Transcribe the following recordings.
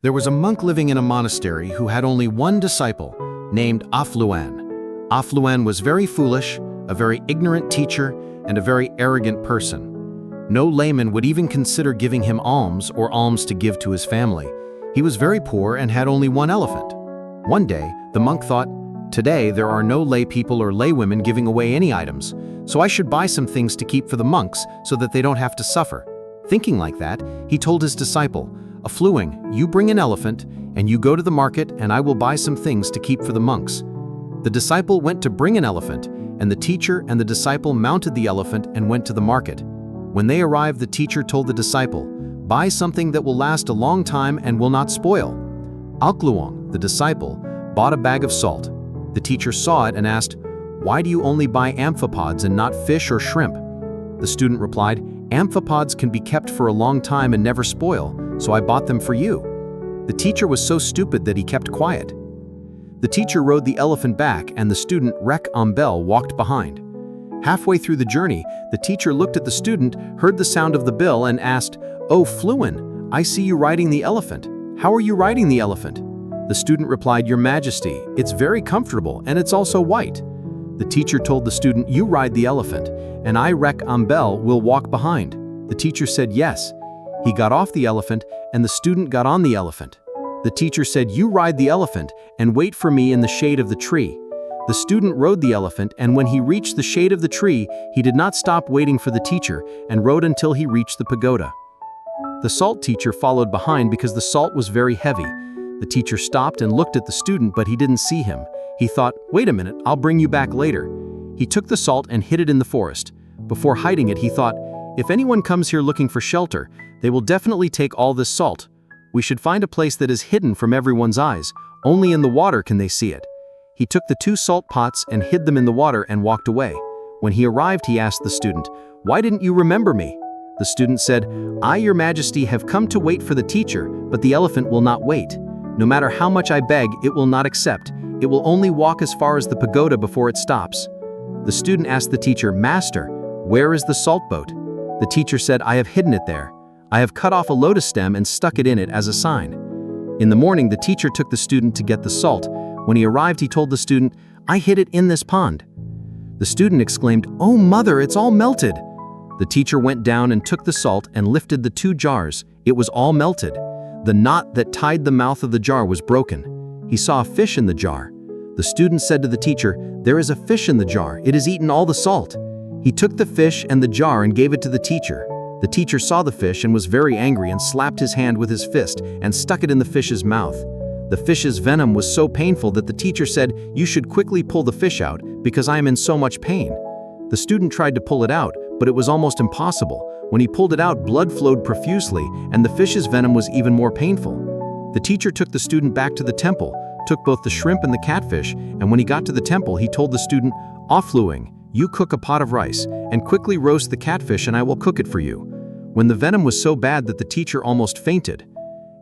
There was a monk living in a monastery who had only one disciple, named Afluan. Afluan was very foolish, a very ignorant teacher, and a very arrogant person. No layman would even consider giving him alms or alms to give to his family. He was very poor and had only one elephant. One day, the monk thought, "Today there are no lay people or lay women giving away any items, so I should buy some things to keep for the monks so that they don't have to suffer." Thinking like that, he told his disciple, "Afluing, you bring an elephant, and you go to the market, and I will buy some things to keep for the monks." The disciple went to bring an elephant, and the teacher and the disciple mounted the elephant and went to the market. When they arrived, the teacher told the disciple, "Buy something that will last a long time and will not spoil." Alkluong, the disciple, bought a bag of salt. The teacher saw it and asked, "Why do you only buy amphipods and not fish or shrimp?" The student replied, "Amphipods can be kept for a long time and never spoil, so I bought them for you." The teacher was so stupid that he kept quiet. The teacher rode the elephant back, and the student, Rek Ambel, walked behind. Halfway through the journey, the teacher looked at the student, heard the sound of the bill, and asked, "Oh, Fluin, I see you riding the elephant. How are you riding the elephant?" The student replied, "Your Majesty, it's very comfortable and it's also white." The teacher told the student, "You ride the elephant, and I, Rek Ambel, will walk behind." The teacher said yes. He got off the elephant, and the student got on the elephant. The teacher said, "You ride the elephant, and wait for me in the shade of the tree." The student rode the elephant, and when he reached the shade of the tree, he did not stop waiting for the teacher, and rode until he reached the pagoda. The salt teacher followed behind because the salt was very heavy. The teacher stopped and looked at the student, but he didn't see him. He thought, "Wait a minute, I'll bring you back later." He took the salt and hid it in the forest. Before hiding it, he thought, "If anyone comes here looking for shelter, they will definitely take all this salt. We should find a place that is hidden from everyone's eyes. Only in the water can they see it." He took the 2 salt pots and hid them in the water and walked away. When he arrived, he asked the student, "Why didn't you remember me?" The student said, "I, Your Majesty, have come to wait for the teacher, but the elephant will not wait. No matter how much I beg, it will not accept. It will only walk as far as the pagoda before it stops." The student asked the teacher, "Master, where is the salt boat?" The teacher said, "I have hidden it there. I have cut off a lotus stem and stuck it in it as a sign." In the morning, the teacher took the student to get the salt. When he arrived, he told the student, "I hid it in this pond." The student exclaimed, "Oh, mother, it's all melted." The teacher went down and took the salt and lifted the 2 jars. It was all melted. The knot that tied the mouth of the jar was broken. He saw a fish in the jar. The student said to the teacher, "There is a fish in the jar. It has eaten all the salt." He took the fish and the jar and gave it to the teacher. The teacher saw the fish and was very angry and slapped his hand with his fist and stuck it in the fish's mouth. The fish's venom was so painful that the teacher said, "You should quickly pull the fish out because I am in so much pain." The student tried to pull it out, but it was almost impossible. When he pulled it out, blood flowed profusely, and the fish's venom was even more painful. The teacher took the student back to the temple, took both the shrimp and the catfish, and when he got to the temple, he told the student, "Afluing, you cook a pot of rice, and quickly roast the catfish and I will cook it for you." When the venom was so bad that the teacher almost fainted.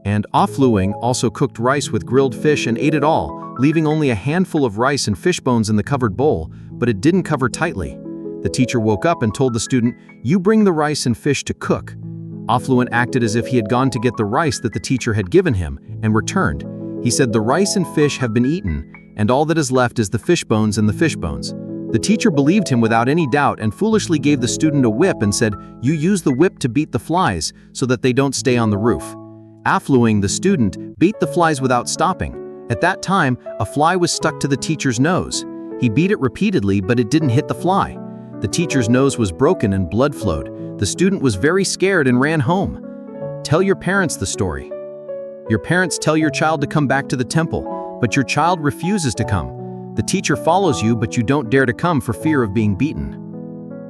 And Afluing also cooked rice with grilled fish and ate it all, leaving only a handful of rice and fish bones in the covered bowl, but it didn't cover tightly. The teacher woke up and told the student, "You bring the rice and fish to cook." Afluent acted as if he had gone to get the rice that the teacher had given him, and returned. He said, "The rice and fish have been eaten, and all that is left is the fish bones and the fish bones." The teacher believed him without any doubt and foolishly gave the student a whip and said, "You use the whip to beat the flies so that they don't stay on the roof." Afluing, the student, beat the flies without stopping. At that time, a fly was stuck to the teacher's nose. He beat it repeatedly, but it didn't hit the fly. The teacher's nose was broken and blood flowed. The student was very scared and ran home. Tell your parents the story. Your parents tell your child to come back to the temple, but your child refuses to come. The teacher follows you, but you don't dare to come for fear of being beaten.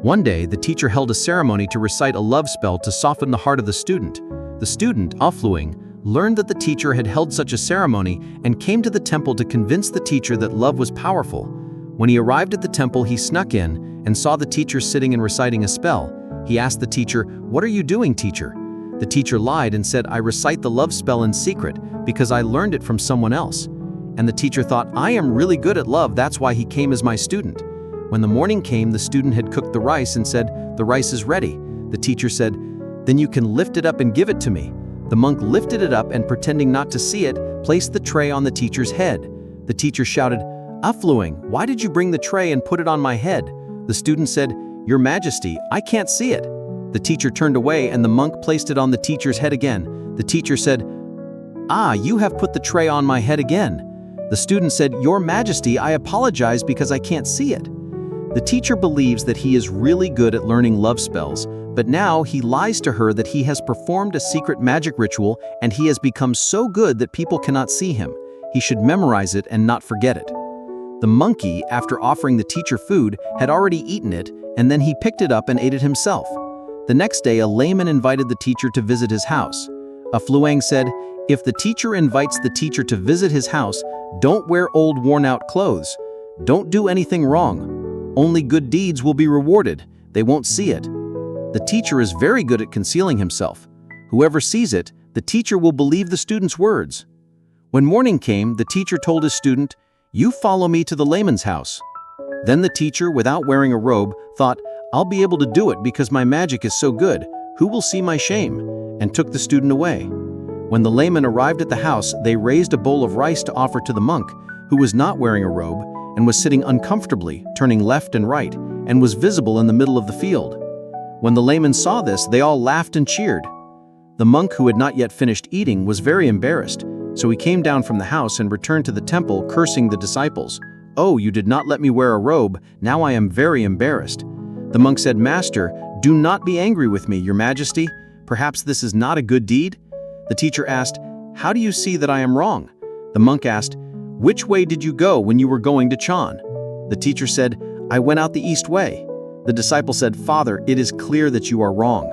One day, the teacher held a ceremony to recite a love spell to soften the heart of the student. The student, Afluing, learned that the teacher had held such a ceremony and came to the temple to convince the teacher that love was powerful. When he arrived at the temple, he snuck in and saw the teacher sitting and reciting a spell. He asked the teacher, "What are you doing, teacher?" The teacher lied and said, "I recite the love spell in secret because I learned it from someone else." And the teacher thought, "I am really good at love, that's why he came as my student." When the morning came, the student had cooked the rice and said, "The rice is ready." The teacher said, "Then you can lift it up and give it to me." The monk lifted it up and, pretending not to see it, placed the tray on the teacher's head. The teacher shouted, "Afluang, why did you bring the tray and put it on my head?" The student said, "Your Majesty, I can't see it." The teacher turned away and the monk placed it on the teacher's head again. The teacher said, "Ah, you have put the tray on my head again." The student said, "Your Majesty, I apologize because I can't see it." The teacher believes that he is really good at learning love spells, but now he lies to her that he has performed a secret magic ritual and he has become so good that people cannot see him. He should memorize it and not forget it. The monkey, after offering the teacher food, had already eaten it, and then he picked it up and ate it himself. The next day, a layman invited the teacher to visit his house. Afluang said, "If the teacher invites the teacher to visit his house, don't wear old worn-out clothes. Don't do anything wrong. Only good deeds will be rewarded. They won't see it." The teacher is very good at concealing himself. Whoever sees it, the teacher will believe the student's words. When morning came, the teacher told his student, "You follow me to the layman's house." Then the teacher, without wearing a robe, thought, "I'll be able to do it because my magic is so good. Who will see my shame?" and took the student away. When the layman arrived at the house, they raised a bowl of rice to offer to the monk, who was not wearing a robe and was sitting uncomfortably, turning left and right, and was visible in the middle of the field. When the layman saw this, they all laughed and cheered. The monk, who had not yet finished eating, was very embarrassed, so he came down from the house and returned to the temple, cursing the disciples. "Oh, you did not let me wear a robe, now I am very embarrassed." The monk said, "Master, do not be angry with me, Your Majesty. Perhaps this is not a good deed?" The teacher asked, "How do you see that I am wrong?" The monk asked, "Which way did you go when you were going to Chan?" The teacher said, "I went out the east way." The disciple said, "Father, it is clear that you are wrong.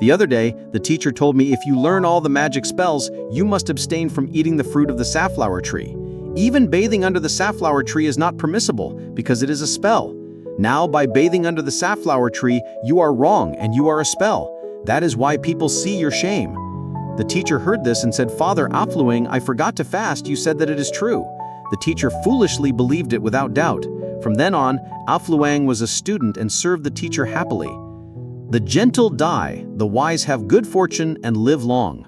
The other day, the teacher told me if you learn all the magic spells, you must abstain from eating the fruit of the safflower tree. Even bathing under the safflower tree is not permissible because it is a spell. Now, by bathing under the safflower tree, you are wrong and you are a spell. That is why people see your shame." The teacher heard this and said, "Father Afluang, I forgot to fast. You said that it is true." The teacher foolishly believed it without doubt. From then on, Afluang was a student and served the teacher happily. The gentle die, the wise have good fortune and live long.